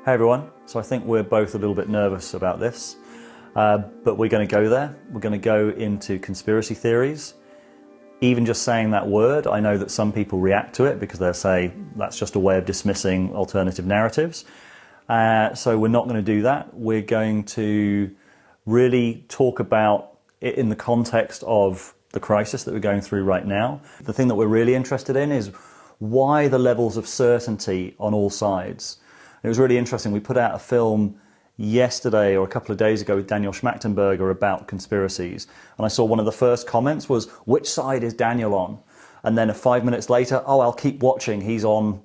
Hey everyone, so I think we're both a little bit nervous about this, but we're going to go there. We're going to go into conspiracy theories. Even just saying that word, I know that some people react to it because they'll say that's just a way of dismissing alternative narratives. So we're not going to do that. We're going to really talk about it in the context of the crisis that we're going through right now. The thing that we're really interested in is why the levels of certainty on all sides. It was really interesting. We put out a film yesterday or a couple of days ago with Daniel Schmachtenberger about conspiracies. And I saw one of the first comments was, which side is Daniel on? And then 5 minutes later, oh, I'll keep watching, he's on.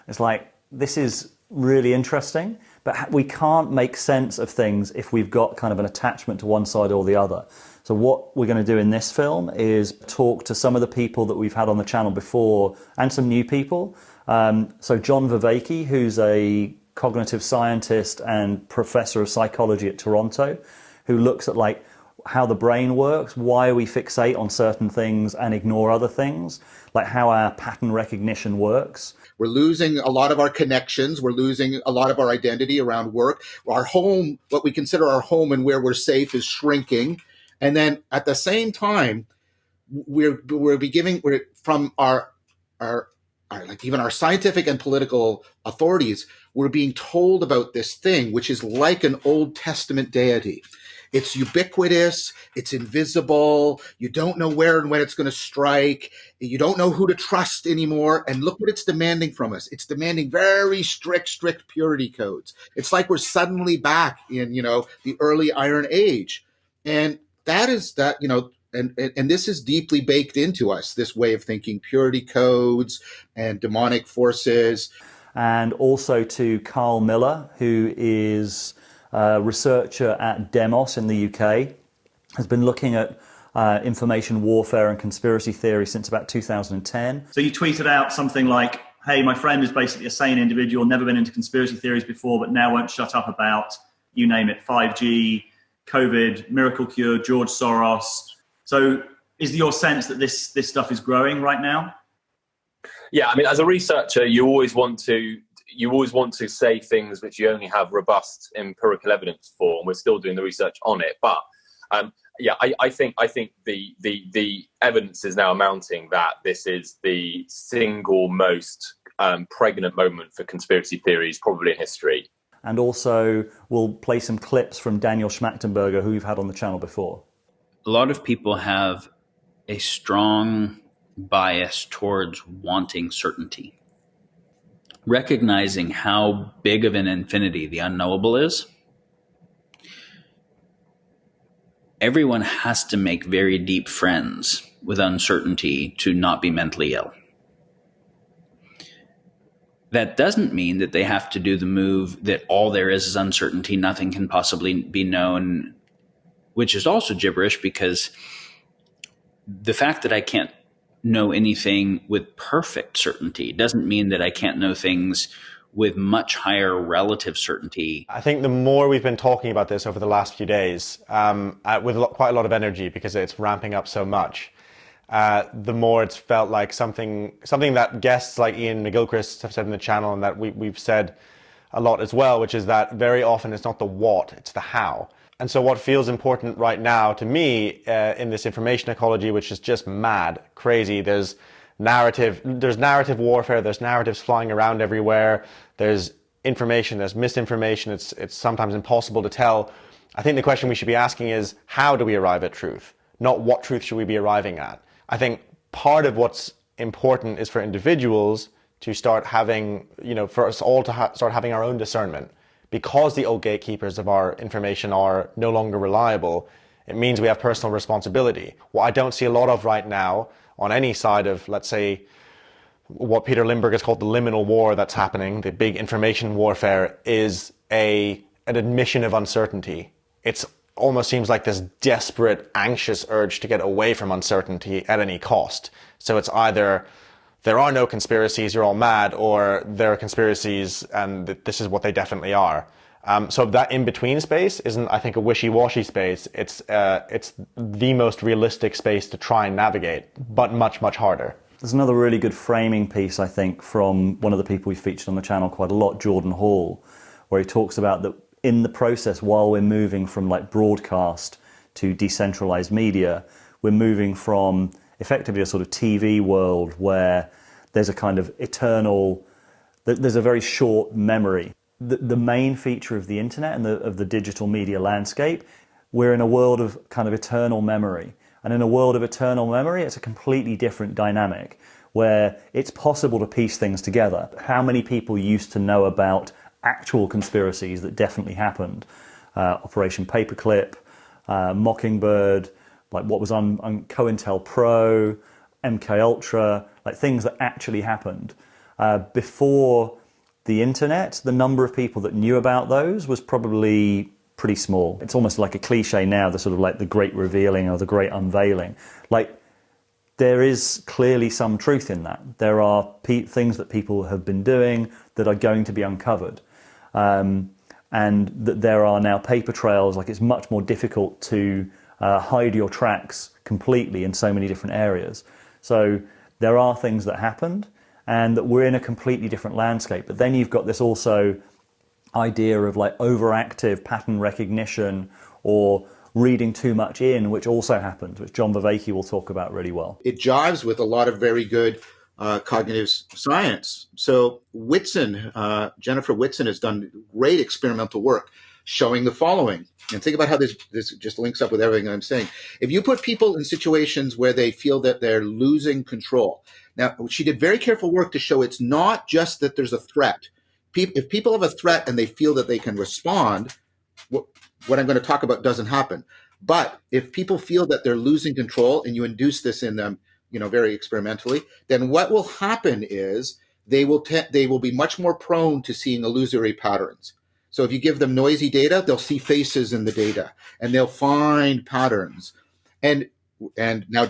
It's like, this is really interesting, but we can't make sense of things if we've got kind of an attachment to one side or the other. So what we're going to do in this film is talk to some of the people that we've had on the channel before and some new people. So John Vervaeke, who's a cognitive scientist and professor of psychology at Toronto, who looks at like how the brain works, why we fixate on certain things and ignore other things, like how our pattern recognition works. We're losing a lot of our connections. We're losing a lot of our identity around work. Our home, what we consider our home and where we're safe, is shrinking. And then at the same time, we're from our like even our scientific and political authorities, we're being told about this thing, which is like an Old Testament deity. It's ubiquitous, it's invisible, you don't know where and when it's going to strike, you don't know who to trust anymore, and look what it's demanding from us. It's demanding very strict purity codes. It's like we're suddenly back in, the early Iron Age. And and this is deeply baked into us, this way of thinking, purity codes and demonic forces. And also to Carl Miller, who is a researcher at Demos in the UK, has been looking at information warfare and conspiracy theory since about 2010. So you tweeted out something like, hey, my friend is basically a sane individual, never been into conspiracy theories before, but now won't shut up about, you name it, 5G, COVID, miracle cure, George Soros. So is your sense that this stuff is growing right now? Yeah, I mean, as a researcher, you always want to say things which you only have robust empirical evidence for, and we're still doing the research on it. But I think the evidence is now mounting that this is the single most pregnant moment for conspiracy theories probably in history. And also, we'll play some clips from Daniel Schmachtenberger, who we've had on the channel before. A lot of people have a strong bias towards wanting certainty. Recognizing how big of an infinity the unknowable is, everyone has to make very deep friends with uncertainty to not be mentally ill. That doesn't mean that they have to do the move that all there is uncertainty, nothing can possibly be known, which is also gibberish, because the fact that I can't know anything with perfect certainty doesn't mean that I can't know things with much higher relative certainty. I think the more we've been talking about this over the last few days, with quite a lot of energy because it's ramping up so much, the more it's felt like something that guests like Ian McGilchrist have said in the channel, and that we've said a lot as well, which is that very often it's not the what, it's the how. And so what feels important right now to me in this information ecology, which is just mad, crazy, there's narrative warfare, there's narratives flying around everywhere, there's information, there's misinformation, it's sometimes impossible to tell. I think the question we should be asking is, how do we arrive at truth? Not what truth should we be arriving at? I think part of what's important is for individuals to start having, for us all to start having our own discernment. Because the old gatekeepers of our information are no longer reliable, it means we have personal responsibility. What I don't see a lot of right now on any side of, let's say, what Peter Limberg has called the liminal war that's happening, the big information warfare, is an admission of uncertainty. It almost seems like this desperate, anxious urge to get away from uncertainty at any cost. So it's either there are no conspiracies, you're all mad, or there are conspiracies and this is what they definitely are. So that in-between space isn't, I think, a wishy-washy space. It's the most realistic space to try and navigate, but much, much harder. There's another really good framing piece, I think, from one of the people we featured on the channel quite a lot, Jordan Hall, where he talks about that in the process, while we're moving from like broadcast to decentralized media, we're moving from effectively a sort of TV world where there's a kind of eternal, there's a very short memory. The main feature of the internet and of the digital media landscape, we're in a world of kind of eternal memory. And in a world of eternal memory, it's a completely different dynamic where it's possible to piece things together. How many people used to know about actual conspiracies that definitely happened? Operation Paperclip, Mockingbird, like what was on COINTELPRO, MK Ultra, like things that actually happened. Before the internet, the number of people that knew about those was probably pretty small. It's almost like a cliche now, the sort of like the great revealing or the great unveiling. Like, there is clearly some truth in that. There are things that people have been doing that are going to be uncovered. And that there are now paper trails, like it's much more difficult to hide your tracks completely in so many different areas. So there are things that happened and that we're in a completely different landscape. But then you've got this also idea of like overactive pattern recognition or reading too much in, which also happens, which John Vervaeke will talk about really well. It jives with a lot of very good cognitive science. So Whitson, Jennifer Whitson has done great experimental work showing the following. And think about how this just links up with everything I'm saying. If you put people in situations where they feel that they're losing control. Now, she did very careful work to show it's not just that there's a threat. If people have a threat and they feel that they can respond, what I'm going to talk about doesn't happen. But if people feel that they're losing control and you induce this in them, very experimentally, then what will happen is they will be much more prone to seeing illusory patterns. So if you give them noisy data, they'll see faces in the data and they'll find patterns. And now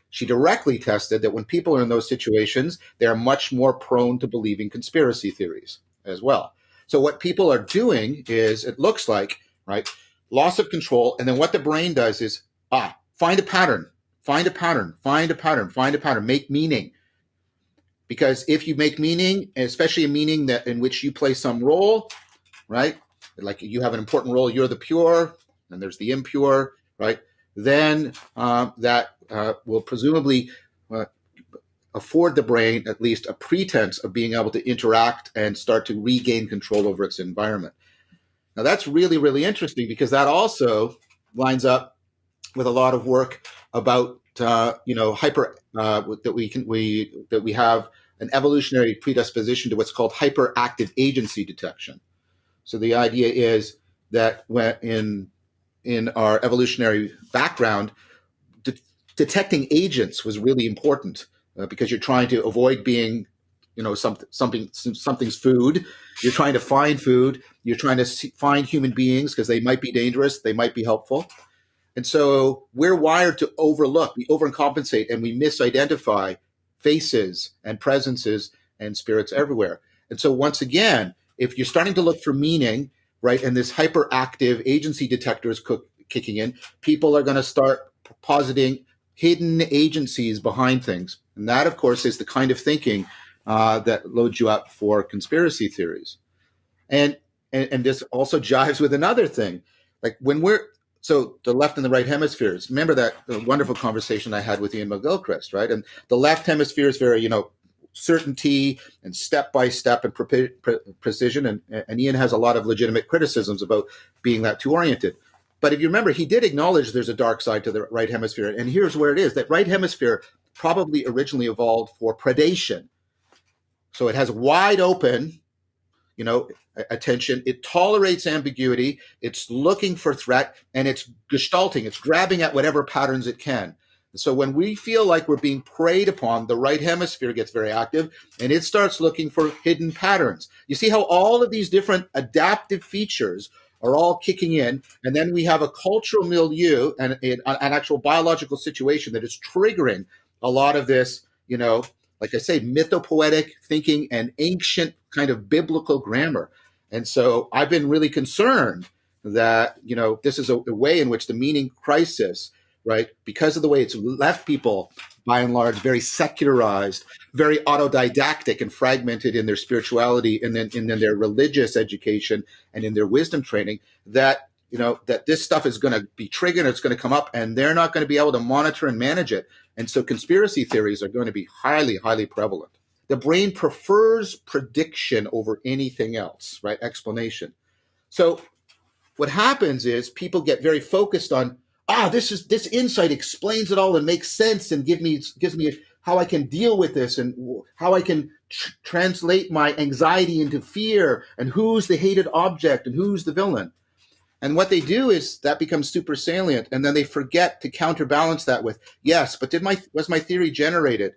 she directly tested that when people are in those situations, they're much more prone to believing conspiracy theories as well. So what people are doing is, it looks like, right, loss of control. And then what the brain does is, find a pattern, make meaning. Because if you make meaning, and especially a meaning that in which you play some role, right, like you have an important role, you're the pure, and there's the impure, right, then that will presumably afford the brain at least a pretense of being able to interact and start to regain control over its environment. Now that's really, really interesting because that also lines up with a lot of work about hyper that we have an evolutionary predisposition to what's called hyperactive agency detection. So the idea is that when in our evolutionary background, detecting agents was really important because you're trying to avoid being, something's food. You're trying to find food. You're trying to find human beings because they might be dangerous. They might be helpful. And so we're wired to overlook, we overcompensate, and we misidentify faces and presences and spirits everywhere. And so once again, if you're starting to look for meaning, right, and this hyperactive agency detector is kicking in, people are going to start positing hidden agencies behind things. And that, of course, is the kind of thinking that loads you up for conspiracy theories. And this also jives with another thing. Like so the left and the right hemispheres, remember that wonderful conversation I had with Ian McGilchrist, right? And the left hemisphere is very, certainty and step-by-step and precision. And Ian has a lot of legitimate criticisms about being that too oriented. But if you remember, he did acknowledge there's a dark side to the right hemisphere. And here's where it is. That right hemisphere probably originally evolved for predation. So it has wide open, attention. It tolerates ambiguity. It's looking for threat, and it's gestalting. It's grabbing at whatever patterns it can. So when we feel like we're being preyed upon, the right hemisphere gets very active, and it starts looking for hidden patterns. You see how all of these different adaptive features are all kicking in, and then we have a cultural milieu and an actual biological situation that is triggering a lot of this, like I say, mythopoetic thinking and ancient kind of biblical grammar. And so I've been really concerned that, this is a way in which the meaning crisis right? Because of the way it's left people, by and large, very secularized, very autodidactic and fragmented in their spirituality and then in their religious education and in their wisdom training, that that this stuff is going to be triggered, it's going to come up, and they're not going to be able to monitor and manage it. And so conspiracy theories are going to be highly, highly prevalent. The brain prefers prediction over anything else, right? Explanation. So what happens is people get very focused on, this insight explains it all and makes sense and gives me how I can deal with this and how I can translate my anxiety into fear and who's the hated object and who's the villain. And what they do is that becomes super salient, and then they forget to counterbalance that with, yes, but was my theory generated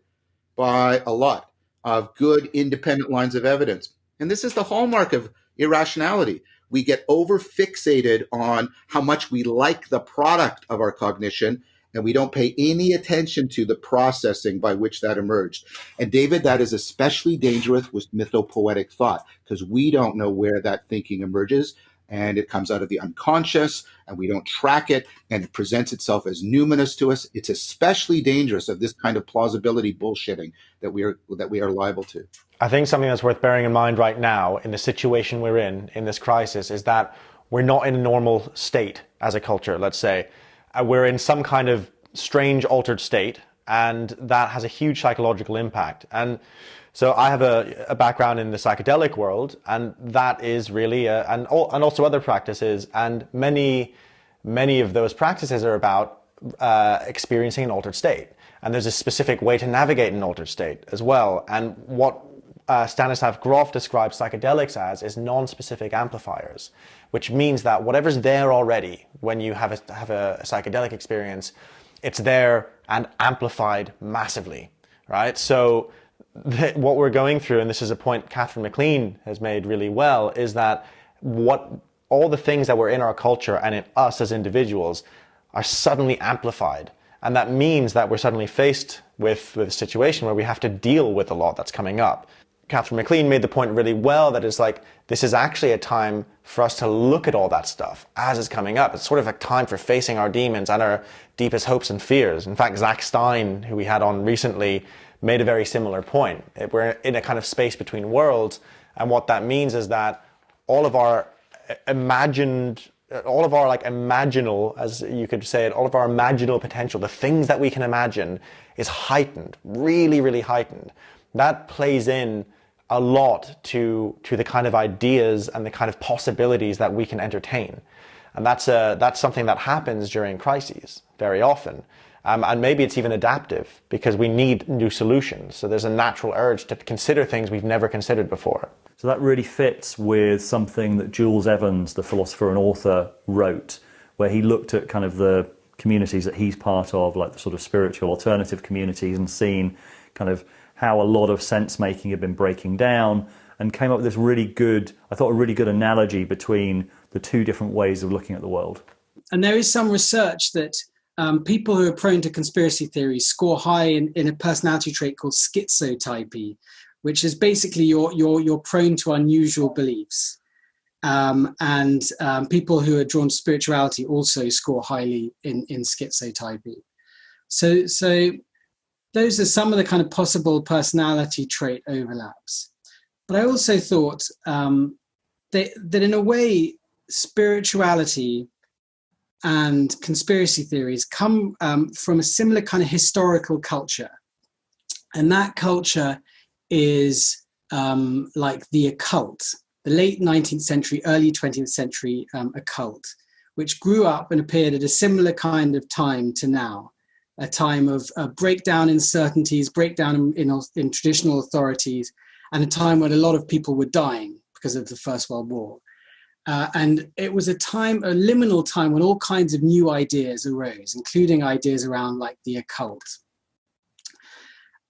by a lot of good independent lines of evidence? And this is the hallmark of irrationality. We get over fixated on how much we like the product of our cognition, and we don't pay any attention to the processing by which that emerged. And David, that is especially dangerous with mythopoetic thought, because we don't know where that thinking emerges, and it comes out of the unconscious, and we don't track it, and it presents itself as numinous to us. It's especially dangerous of this kind of plausibility bullshitting that we are liable to. I think something that's worth bearing in mind right now in the situation we're in this crisis is that we're not in a normal state as a culture, let's say. We're in some kind of strange altered state, and that has a huge psychological impact. And so I have a background in the psychedelic world, and that is really, and also other practices, and many of those practices are about experiencing an altered state. And there's a specific way to navigate an altered state as well. And what Stanislav Grof describes psychedelics as is non-specific amplifiers, which means that whatever's there already when you have a psychedelic experience, it's there and amplified massively, right? So what we're going through, and this is a point Catherine MacLean has made really well, is that all the things that were in our culture and in us as individuals are suddenly amplified. And that means that we're suddenly faced with a situation where we have to deal with a lot that's coming up. Catherine MacLean made the point really well that it's like, this is actually a time for us to look at all that stuff as it's coming up. It's sort of a time for facing our demons and our deepest hopes and fears. In fact, Zach Stein, who we had on recently, made a very similar point. We're in a kind of space between worlds, and what that means is that all of our imaginal, as you could say it, all of our imaginal potential, the things that we can imagine, is heightened, really, really heightened. That plays in a lot to the kind of ideas and the kind of possibilities that we can entertain. And that's something that happens during crises very often. And maybe it's even adaptive because we need new solutions. So there's a natural urge to consider things we've never considered before. So that really fits with something that Jules Evans, the philosopher and author, wrote, where he looked at kind of the communities that he's part of, like the sort of spiritual alternative communities, and seen kind of how a lot of sense making had been breaking down, and came up with this really good analogy between the two different ways of looking at the world. And there is some research that people who are prone to conspiracy theories score high in a personality trait called schizotypy, which is basically you're prone to unusual beliefs. And people who are drawn to spirituality also score highly in schizotypy. So those are some of the kind of possible personality trait overlaps. But I also thought that in a way, spirituality and conspiracy theories come from a similar kind of historical culture. And that culture is like the occult, the late 19th century, early 20th century occult, which grew up and appeared at a similar kind of time to now, a time of breakdown in certainties, breakdown in traditional authorities, and a time when a lot of people were dying because of the First World War. And it was a liminal time when all kinds of new ideas arose, including ideas around like the occult.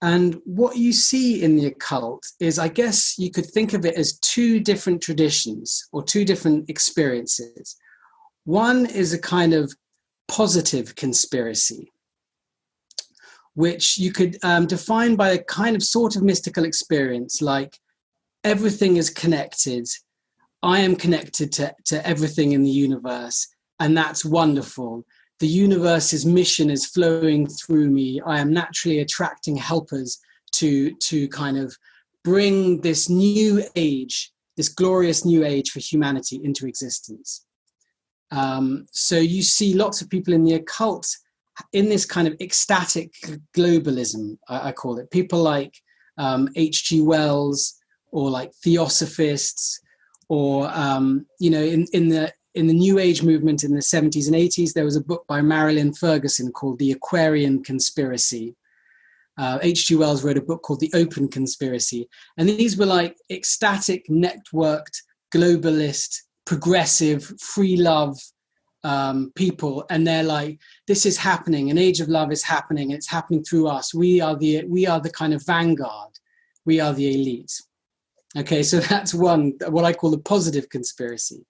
And what you see in the occult is, I guess you could think of it as two different traditions or two different experiences. One is a kind of positive conspiracy, which you could define by a kind of sort of mystical experience, like everything is connected. I am connected to everything in the universe, and that's wonderful. the universe's mission is flowing through me. I am naturally attracting helpers to kind of bring this new age, this glorious new age for humanity into existence. So you see lots of people in the occult in this kind of ecstatic globalism, I call it. People like H.G. Wells, or like theosophists, or in the New Age movement in the 70s and 80s, there was a book by Marilyn Ferguson called The Aquarian Conspiracy. H.G. Wells wrote a book called The Open Conspiracy. And these were like ecstatic, networked, globalist, progressive, free love people. And they're like, this is happening. An age of love is happening. It's happening through us. We are the kind of vanguard. We are the elite. Okay, so that's one, what I call the positive conspiracy.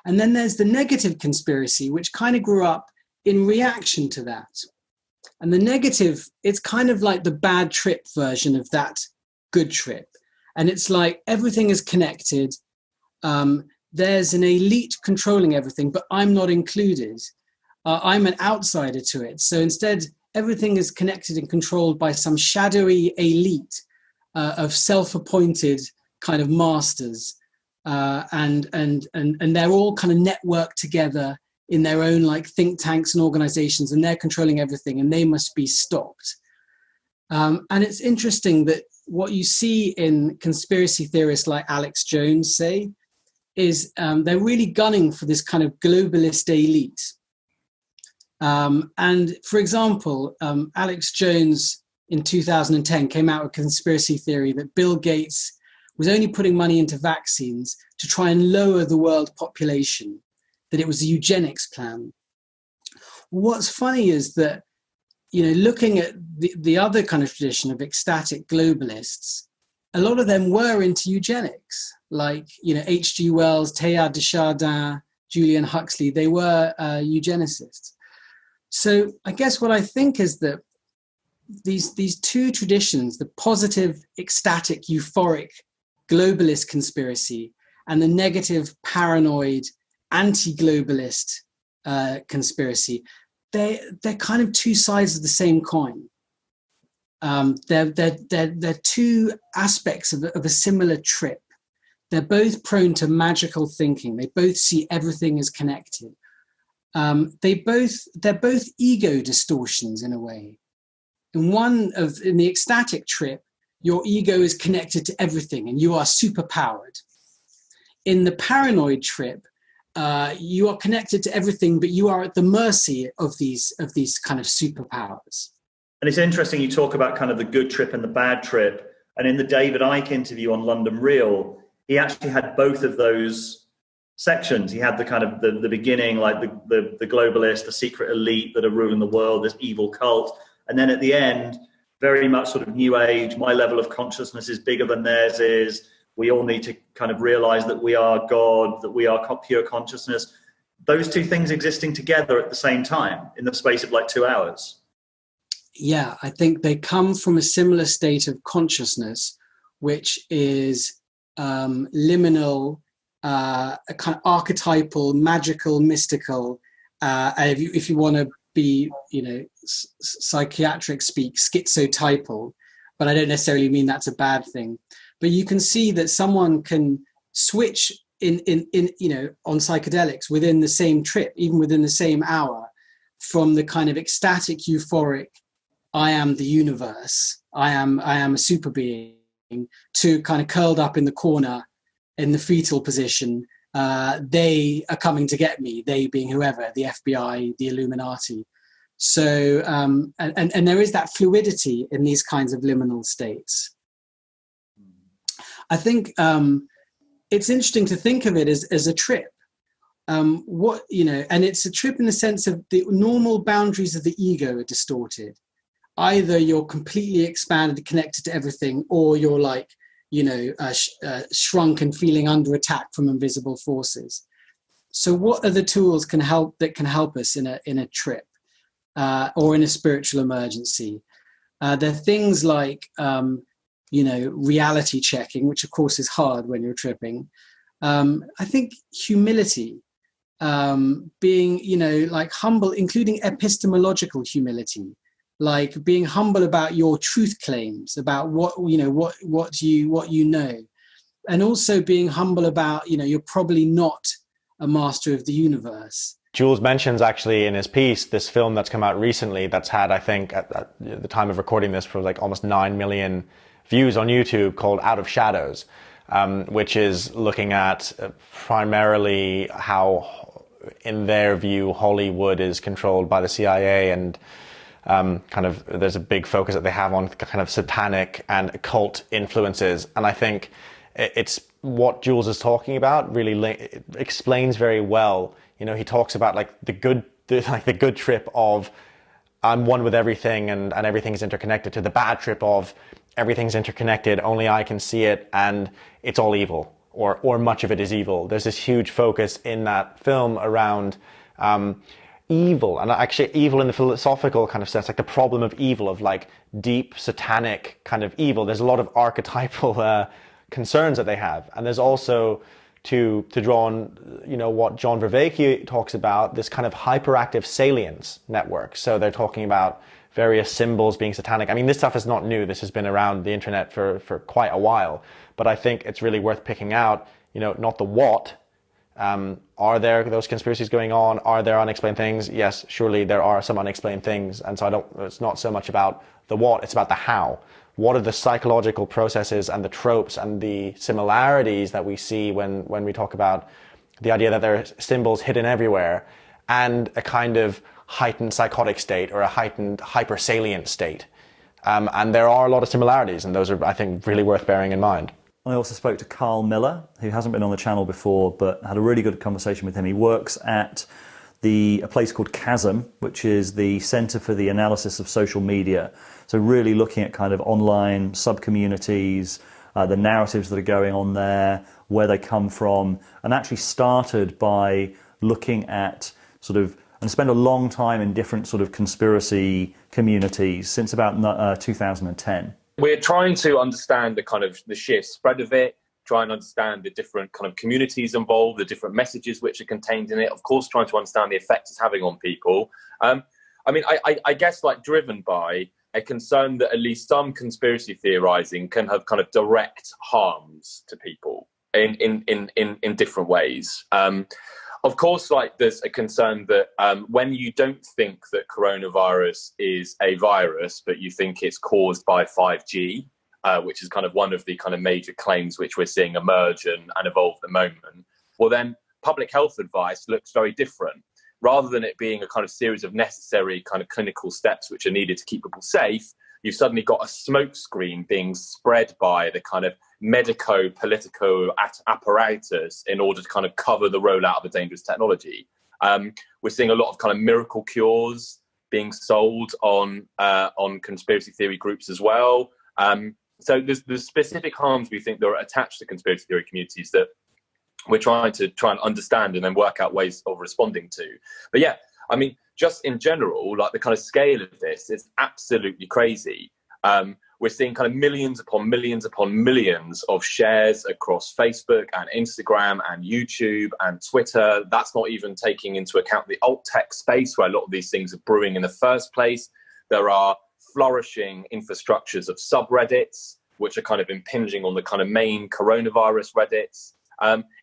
And then there's the negative conspiracy, which kind of grew up in reaction to that. And the negative, it's kind of like the bad trip version of that good trip. And it's like everything is connected. There's an elite controlling everything, but I'm not included. I'm an outsider to it. So instead, everything is connected and controlled by some shadowy elite of self-appointed kind of masters. And they're all kind of networked together in their own like think tanks and organizations, and they're controlling everything, and they must be stopped. And it's interesting that what you see in conspiracy theorists like Alex Jones say is they're really gunning for this kind of globalist elite. And for example, Alex Jones in 2010 came out with a conspiracy theory that Bill Gates was only putting money into vaccines to try and lower the world population, that it was a eugenics plan. What's funny is that, looking at the other kind of tradition of ecstatic globalists, a lot of them were into eugenics, like, H.G. Wells, Teilhard de Chardin, Julian Huxley, they were eugenicists. So I guess what I think is that these two traditions, the positive, ecstatic, euphoric, globalist conspiracy and the negative, paranoid, anti-globalist conspiracy, they're kind of two sides of the same coin. They're two aspects of a similar trip. They're both prone to magical thinking. They both see everything as connected. They're both ego distortions in a way. In the ecstatic trip, your ego is connected to everything and you are superpowered. In the paranoid trip, you are connected to everything, but you are at the mercy of these kind of superpowers. And it's interesting you talk about kind of the good trip and the bad trip. And in the David Icke interview on London Real, he actually had both of those sections. He had the kind of the beginning, like the globalist, the secret elite that are ruling the world, this evil cult. And then at the end, very much sort of new age, my level of consciousness is bigger than theirs is. We all need to kind of realize that we are God, that we are pure consciousness. Those two things existing together at the same time in the space of like 2 hours. Yeah, I think they come from a similar state of consciousness, which is liminal, a kind of archetypal, magical, mystical. If you want to be, psychiatric speak, schizotypal, but I don't necessarily mean that's a bad thing. But you can see that someone can switch in on psychedelics within the same trip, even within the same hour, from the kind of ecstatic, euphoric, I am the universe, I am a super being, to kind of curled up in the corner in the fetal position. They are coming to get me, they being whoever, the FBI, the Illuminati. So, and there is that fluidity in these kinds of liminal states. I think it's interesting to think of it as a trip. And it's a trip in the sense of the normal boundaries of the ego are distorted. Either you're completely expanded, connected to everything, or you're like, shrunk and feeling under attack from invisible forces. So what are the tools that can help us in a trip or in a spiritual emergency? There are things like, reality checking, which of course is hard when you're tripping. I think humility, being, like humble, including epistemological humility, like being humble about your truth claims, about what you know, and also being humble about, you're probably not a master of the universe. Jules mentions actually in his piece this film that's come out recently that's had, I think, at the time of recording this, for like almost 9 million views on YouTube, called Out of Shadows, which is looking at primarily how, in their view, Hollywood is controlled by the CIA, and kind of there's a big focus that they have on kind of satanic and occult influences. And I think it's what Jules is talking about really explains very well. He talks about like the good trip of I'm one with everything and everything's interconnected, to the bad trip of everything's interconnected, only I can see it, and it's all evil, or much of it is evil. There's this huge focus in that film around evil, and actually evil in the philosophical kind of sense, like the problem of evil, of like deep satanic kind of evil. There's a lot of archetypal concerns that they have, and there's also, to draw on what John Vervaeke talks about, this kind of hyperactive salience network. So they're talking about various symbols being satanic. I mean, this stuff is not new. This has been around the internet for quite a while, but I think it's really worth picking out, not the what. Are there those conspiracies going on? Are there unexplained things? Yes, surely there are some unexplained things. And so it's not so much about the what, it's about the how. What are the psychological processes and the tropes and the similarities that we see when we talk about the idea that there are symbols hidden everywhere, and a kind of heightened psychotic state, or a heightened hypersalient state? And there are a lot of similarities, and those are, I think, really worth bearing in mind. I also spoke to Carl Miller, who hasn't been on the channel before, but had a really good conversation with him. He works at a place called Chasm, which is the Centre for the Analysis of Social Media. So really looking at kind of online sub-communities, the narratives that are going on there, where they come from, and actually started by looking at and spent a long time in different sort of conspiracy communities since about 2010. We're trying to understand the sheer spread of it, try and understand the different kind of communities involved, the different messages which are contained in it, of course, trying to understand the effect it's having on people. I guess driven by a concern that at least some conspiracy theorizing can have kind of direct harms to people in different ways. Of course, there's a concern that when you don't think that coronavirus is a virus, but you think it's caused by 5G, which is kind of one of the kind of major claims which we're seeing emerge and evolve at the moment, well, then public health advice looks very different. Rather than it being a kind of series of necessary kind of clinical steps which are needed to keep people safe, you've suddenly got a smokescreen being spread by the kind of medico-politico apparatus in order to kind of cover the rollout of a dangerous technology. We're seeing a lot of kind of miracle cures being sold on conspiracy theory groups as well. So there's specific harms we think that are attached to conspiracy theory communities that we're trying and understand and then work out ways of responding to. But yeah, I mean, just in general, the kind of scale of this is absolutely crazy. We're seeing kind of millions upon millions upon millions of shares across Facebook and Instagram and YouTube and Twitter. That's not even taking into account the alt tech space where a lot of these things are brewing in the first place. There are flourishing infrastructures of subreddits, which are kind of impinging on the kind of main coronavirus Reddits.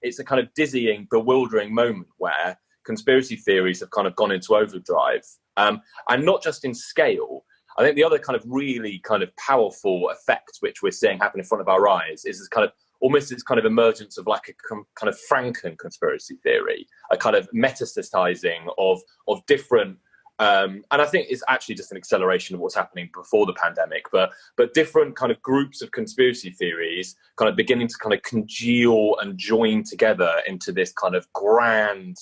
It's a kind of dizzying, bewildering moment where conspiracy theories have kind of gone into overdrive. And not just in scale. I think the other kind of really kind of powerful effect which we're seeing happen in front of our eyes is this kind of almost this kind of emergence of like a kind of Franken conspiracy theory, a kind of metastasizing of different and I think it's actually just an acceleration of what's happening before the pandemic, but different kind of groups of conspiracy theories kind of beginning to kind of congeal and join together into this kind of grand,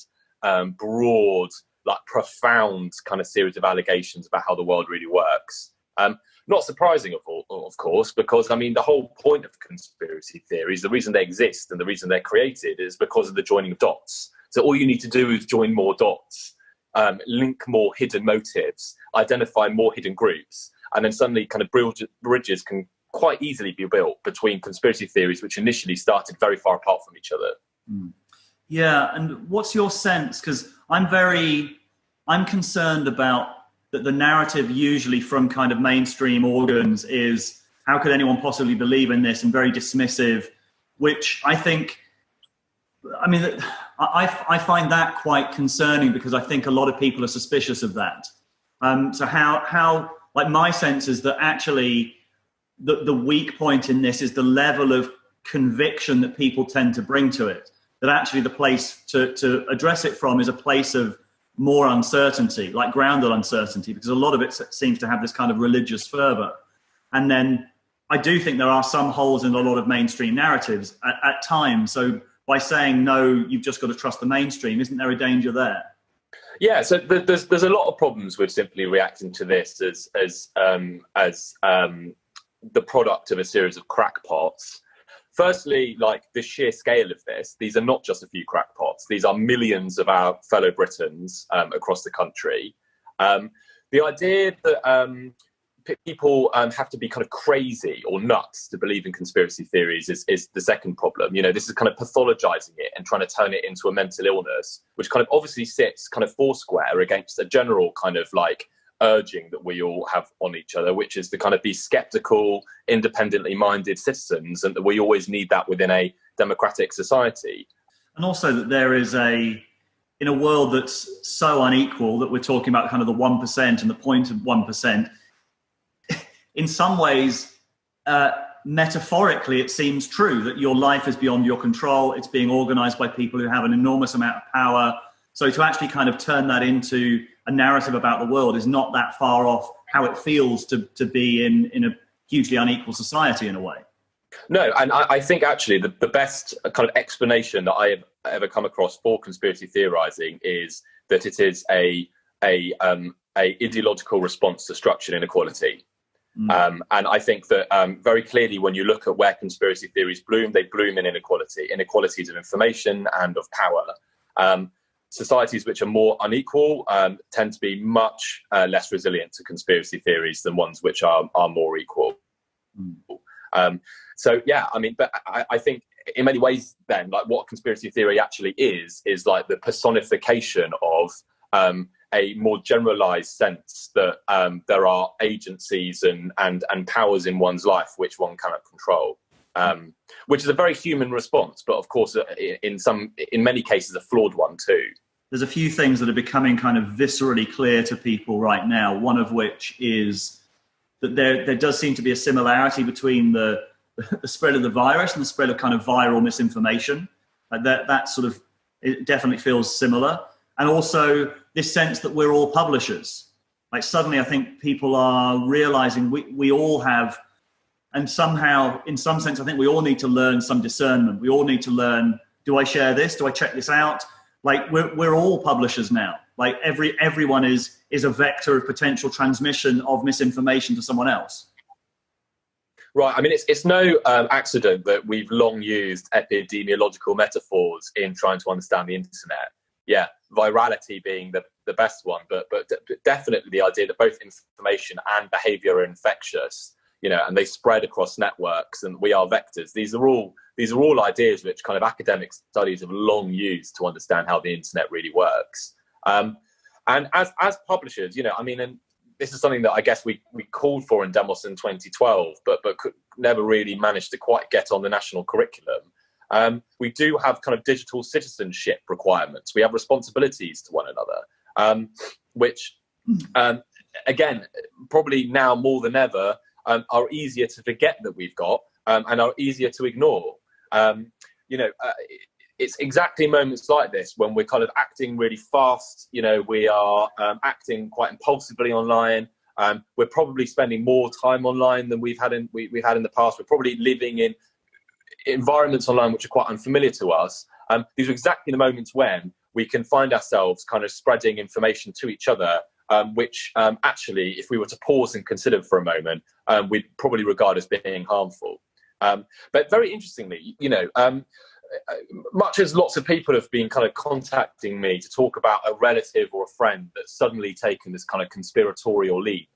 broad, profound kind of series of allegations about how the world really works. Not surprising, of course, because, I mean, the whole point of conspiracy theories, the reason they exist and the reason they're created is because of the joining of dots. So all you need to do is join more dots. Link more hidden motives, identify more hidden groups, and then suddenly kind of bridges can quite easily be built between conspiracy theories which initially started very far apart from each other. Yeah, and what's your sense? Because I'm concerned about that the narrative usually from kind of mainstream organs is, how could anyone possibly believe in this, and very dismissive, which I think, I mean, I find that quite concerning, because I think a lot of people are suspicious of that. So how like, my sense is that actually the weak point in this is the level of conviction that people tend to bring to it, that actually the place to address it from is a place of more uncertainty, like grounded uncertainty, because a lot of it seems to have this kind of religious fervor. And then I do think there are some holes in a lot of mainstream narratives at times. So by saying, no, you've just got to trust the mainstream, isn't there a danger there? Yeah, so there's a lot of problems with simply reacting to this as the product of a series of crackpots. Firstly, like, the sheer scale of this, these are not just a few crackpots. These are millions of our fellow Britons across the country. The idea that people have to be kind of crazy or nuts to believe in conspiracy theories is the second problem. You know, this is kind of pathologizing it and trying to turn it into a mental illness, which kind of obviously sits kind of foursquare against a general kind of like urging that we all have on each other, which is to kind of be skeptical, independently minded citizens, and that we always need that within a democratic society. And also that there is in a world that's so unequal, that we're talking about kind of the 1% and the point of 1%, in some ways, metaphorically, it seems true that your life is beyond your control. It's being organized by people who have an enormous amount of power. So to actually kind of turn that into a narrative about the world is not that far off how it feels to be in a hugely unequal society in a way. No, and I think actually the best kind of explanation that I have ever come across for conspiracy theorizing is that it is a ideological response to structural inequality. And I think that very clearly, when you look at where conspiracy theories bloom, they bloom in inequalities of information and of power. Societies which are more unequal tend to be much less resilient to conspiracy theories than ones which are more equal. So, yeah, I mean, but I think in many ways then, like, what conspiracy theory actually is like the personification of a more generalized sense that there are agencies and powers in one's life which one cannot control, which is a very human response, but of course in many cases a flawed one too. There's a few things that are becoming kind of viscerally clear to people right now, one of which is that there does seem to be a similarity between the spread of the virus and the spread of kind of viral misinformation. That sort of, it definitely feels similar. And also this sense that we're all publishers. Like, suddenly I think people are realizing we all have, and somehow, in some sense, I think we all need to learn some discernment. We all need to learn, do I share this? Do I check this out? Like, we're all publishers now. Like, everyone is a vector of potential transmission of misinformation to someone else. Right. I mean, it's no accident that we've long used epidemiological metaphors in trying to understand the internet. Yeah, virality being the best one, but definitely the idea that both information and behavior are infectious, you know, and they spread across networks, and we are vectors. These are all ideas which kind of academic studies have long used to understand how the internet really works. And as publishers, you know, I mean, and this is something that I guess we called for in Demos in 2012, but could never really managed to quite get on the national curriculum. We do have kind of digital citizenship requirements. We have responsibilities to one another, which, again, probably now more than ever, are easier to forget that we've got, and are easier to ignore. You know, it's exactly moments like this when we're kind of acting really fast. You know, we are acting quite impulsively online. We're probably spending more time online than we've had in the past. We're probably living in environments online which are quite unfamiliar to us. These are exactly the moments when we can find ourselves kind of spreading information to each other, which actually, if we were to pause and consider for a moment, we'd probably regard as being harmful. But very interestingly, you know, much as lots of people have been kind of contacting me to talk about a relative or a friend that's suddenly taken this kind of conspiratorial leap,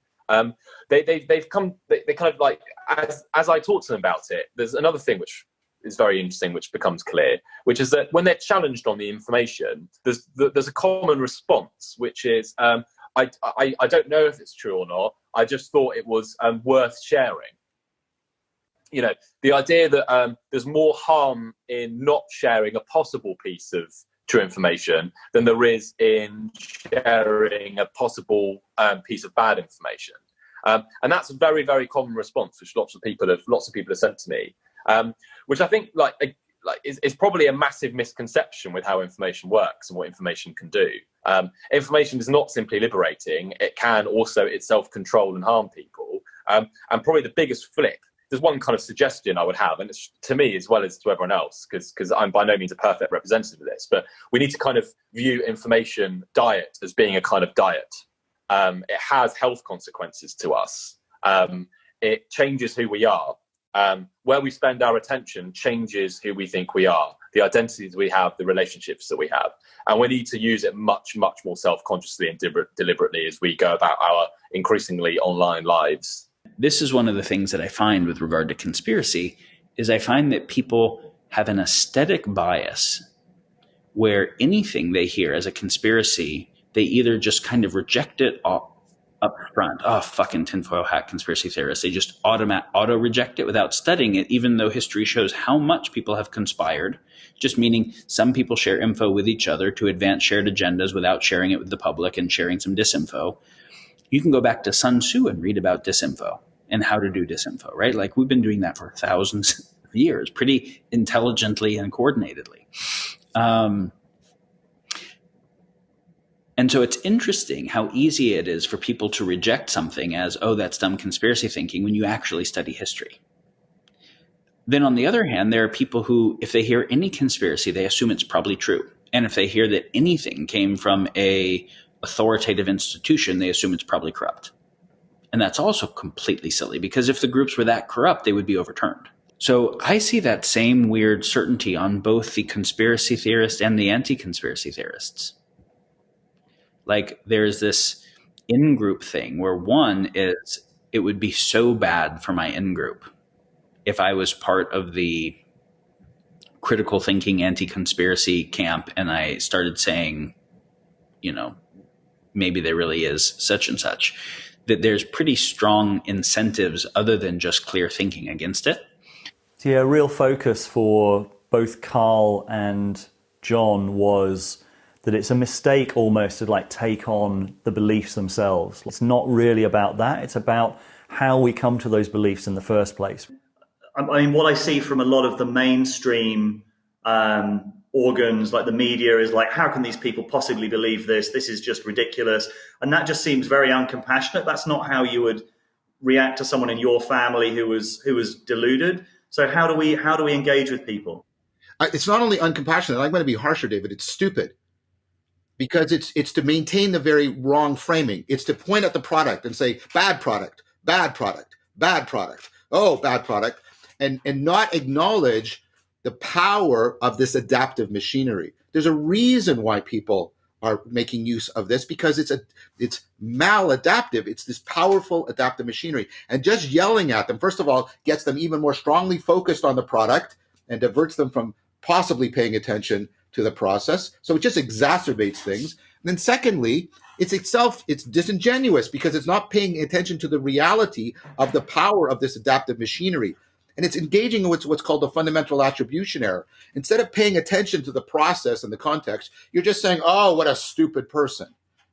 they kind of like, as I talk to them about it, there's another thing which is very interesting, which becomes clear, which is that when they're challenged on the information, there's a common response, which is, I don't know if it's true or not. I just thought it was worth sharing. You know, the idea that there's more harm in not sharing a possible piece of true information than there is in sharing a possible piece of bad information. And that's a very, very common response, which lots of people have sent to me, which I think is probably a massive misconception with how information works and what information can do. Information is not simply liberating; it can also itself control and harm people. And probably the biggest flip. There's one kind of suggestion I would have, and it's to me as well as to everyone else, because I'm by no means a perfect representative of this, but we need to kind of view information diet as being a kind of diet. It has health consequences to us. It changes who we are. Where we spend our attention changes who we think we are, the identities we have, the relationships that we have. And we need to use it much, much more self-consciously and deliberately as we go about our increasingly online lives. This is one of the things that I find with regard to conspiracy, is I find that people have an aesthetic bias where anything they hear as a conspiracy, they either just kind of reject it up front. Oh, fucking tinfoil hat conspiracy theorists. They just auto reject it without studying it, even though history shows how much people have conspired, just meaning some people share info with each other to advance shared agendas without sharing it with the public and sharing some disinfo. You can go back to Sun Tzu and read about disinfo and how to do disinfo, right? Like, we've been doing that for thousands of years, pretty intelligently and coordinatedly. And so it's interesting how easy it is for people to reject something as, oh, that's dumb conspiracy thinking, when you actually study history. Then on the other hand, there are people who, if they hear any conspiracy, they assume it's probably true. And if they hear that anything came from a authoritative institution, they assume it's probably corrupt. And that's also completely silly, because if the groups were that corrupt, they would be overturned. So I see that same weird certainty on both the conspiracy theorists and the anti-conspiracy theorists. Like, there's this in-group thing where one is, it would be so bad for my in-group if I was part of the critical thinking anti-conspiracy camp and I started saying, you know, maybe there really is such and such, that there's pretty strong incentives other than just clear thinking against it. So yeah, a real focus for both Carl and John was that it's a mistake almost to like take on the beliefs themselves. It's not really about that. It's about how we come to those beliefs in the first place. I mean, what I see from a lot of the mainstream organs, like the media, is like, how can these people possibly believe this? This is just ridiculous. And that just seems very uncompassionate. That's not how you would react to someone in your family who was deluded. So how do we engage with people? It's not only uncompassionate. I'm going to be harsher, David. It's stupid. Because it's to maintain the very wrong framing. It's to point at the product and say, bad product, bad product, bad product, oh, bad product, and not acknowledge the power of this adaptive machinery. There's a reason why people are making use of this, because it's maladaptive. It's this powerful adaptive machinery. And just yelling at them, first of all, gets them even more strongly focused on the product and diverts them from possibly paying attention to the process. So it just exacerbates things. And then secondly, it's disingenuous because it's not paying attention to the reality of the power of this adaptive machinery. And it's engaging with what's called the fundamental attribution error. Instead of paying attention to the process and the context, you're just saying, oh, what a stupid person,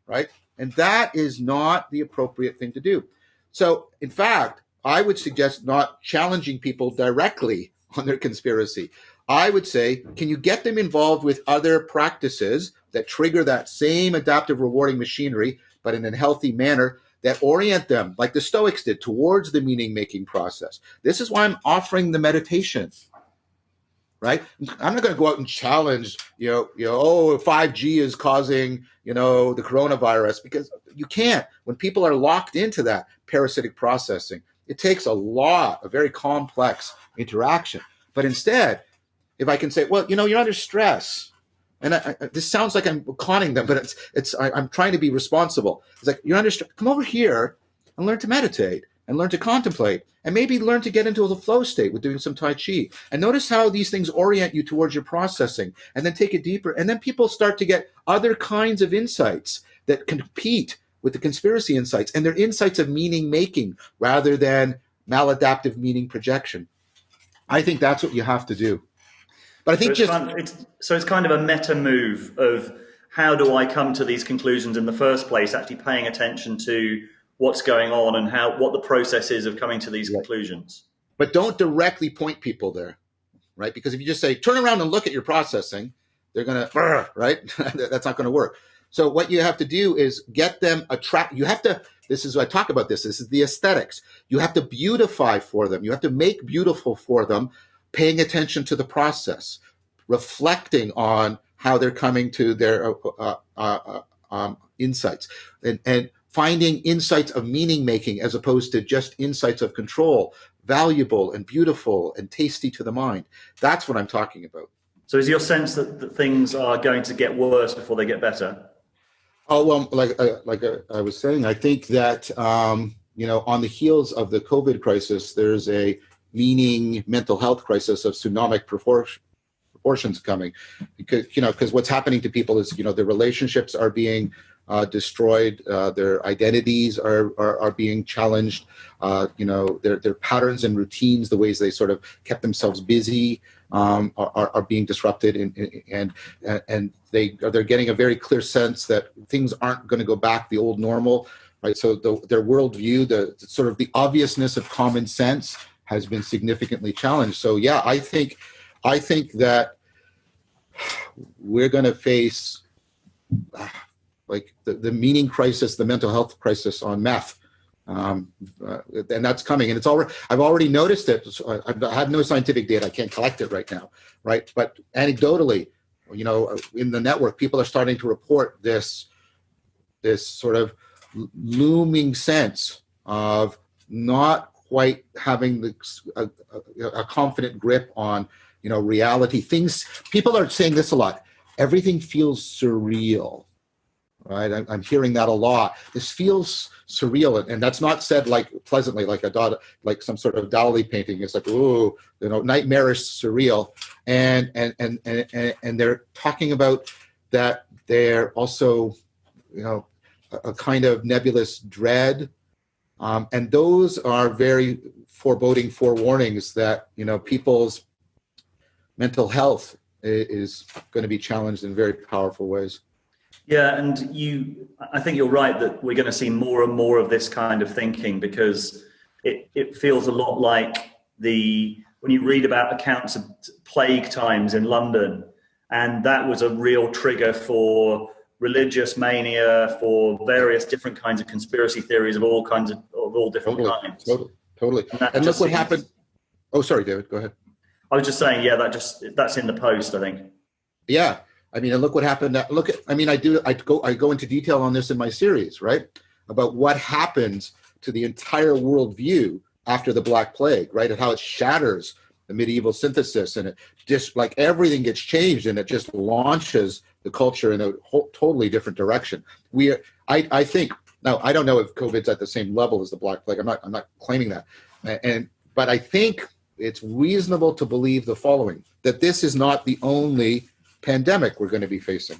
right? And that is not the appropriate thing to do. So in fact, I would suggest not challenging people directly on their conspiracy. I would say, can you get them involved with other practices that trigger that same adaptive rewarding machinery, but in a healthy manner, that orient them, like the Stoics did, towards the meaning-making process? This is why I'm offering the meditation, right? I'm not going to go out and challenge, oh, 5G is causing, the coronavirus, because you can't. When people are locked into that parasitic processing, it takes a very complex interaction. But instead, if I can say, well, you're under stress, and this sounds like I'm conning them, but I'm trying to be responsible. It's like, you're under stress. Come over here and learn to meditate, and learn to contemplate, and maybe learn to get into the flow state with doing some Tai Chi. And notice how these things orient you towards your processing, and then take it deeper. And then people start to get other kinds of insights that compete with the conspiracy insights, and they're insights of meaning making rather than maladaptive meaning projection. I think that's what you have to do. But I think it's kind of a meta move of how do I come to these conclusions in the first place, actually paying attention to what's going on and what the process is of coming to these conclusions. But don't directly point people there, right? Because if you just say, turn around and look at your processing, they're going to, right? That's not going to work. So what you have to do is get them this is what I talk about this is the aesthetics. You have to beautify for them. You have to make beautiful for them, paying attention to the process, reflecting on how they're coming to their insights, and finding insights of meaning making as opposed to just insights of control, valuable and beautiful and tasty to the mind. That's what I'm talking about. So is your sense that things are going to get worse before they get better? Oh, well, like I was saying, I think that, on the heels of the COVID crisis, there's a meaning mental health crisis of tsunami proportions coming, because what's happening to people is, their relationships are being destroyed, their identities are being challenged, their patterns and routines, the ways they sort of kept themselves busy, are being disrupted, and they're getting a very clear sense that things aren't going to go back the old normal, right? So their worldview, the sort of the obviousness of common sense, has been significantly challenged. So yeah, I think that we're going to face like the meaning crisis, the mental health crisis on meth. And that's coming, and I've already noticed it. So I have no scientific data. I can't collect it right now, right? But anecdotally, in the network, people are starting to report this sort of looming sense of not quite having a confident grip on, reality. People are saying this a lot. Everything feels surreal. Right, I'm hearing that a lot. This feels surreal, and that's not said like pleasantly, like like some sort of Dali painting. It's like, ooh, nightmarish, surreal, and they're talking about that. They're also, a kind of nebulous dread, and those are very foreboding forewarnings that people's mental health is going to be challenged in very powerful ways. Yeah, and I think you're right that we're going to see more and more of this kind of thinking, because it feels a lot like when you read about accounts of plague times in London, and that was a real trigger for religious mania, for various different kinds of conspiracy theories of all different kinds. Totally. And look what happened. Oh, sorry, David, go ahead. I was just saying, yeah, that's in the post, I think. Yeah. I mean, and look what happened. I go into detail on this in my series, right? About what happens to the entire worldview after the Black Plague, right? And how it shatters the medieval synthesis, and it just like everything gets changed, and it just launches the culture in a totally different direction. I think now, I don't know if COVID's at the same level as the Black Plague. I'm not claiming that, but I think it's reasonable to believe the following: that this is not the only pandemic we're going to be facing.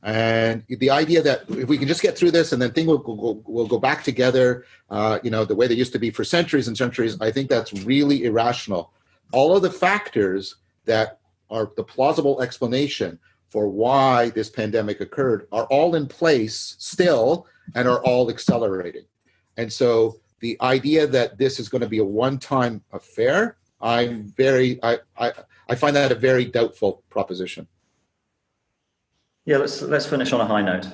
And the idea that if we can just get through this and then things will go back together, the way they used to be for centuries and centuries, I think that's really irrational. All of the factors that are the plausible explanation for why this pandemic occurred are all in place still and are all accelerating. And so the idea that this is going to be a one-time affair, I find that a very doubtful proposition. Yeah, let's finish on a high note.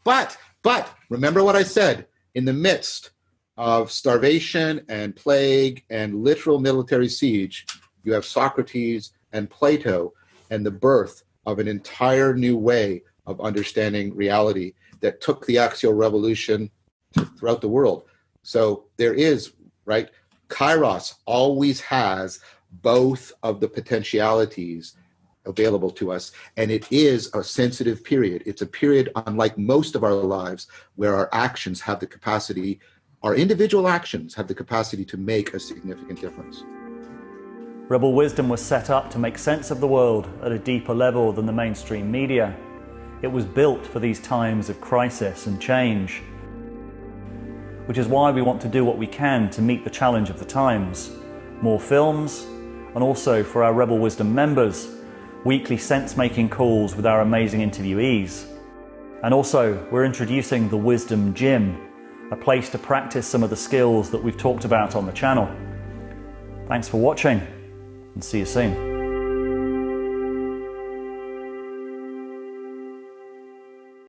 But remember what I said: in the midst of starvation and plague and literal military siege, you have Socrates and Plato and the birth of an entire new way of understanding reality that took the axial revolution throughout the world. So there is, right? Kairos always has both of the potentialities available to us. And it is a sensitive period. It's a period unlike most of our lives where our actions have the capacity, our individual actions have the capacity to make a significant difference. Rebel Wisdom was set up to make sense of the world at a deeper level than the mainstream media. It was built for these times of crisis and change, which is why we want to do what we can to meet the challenge of the times. More films, and also for our Rebel Wisdom members, weekly sense-making calls with our amazing interviewees. And also, we're introducing the Wisdom Gym, a place to practice some of the skills that we've talked about on the channel. Thanks for watching, and see you soon.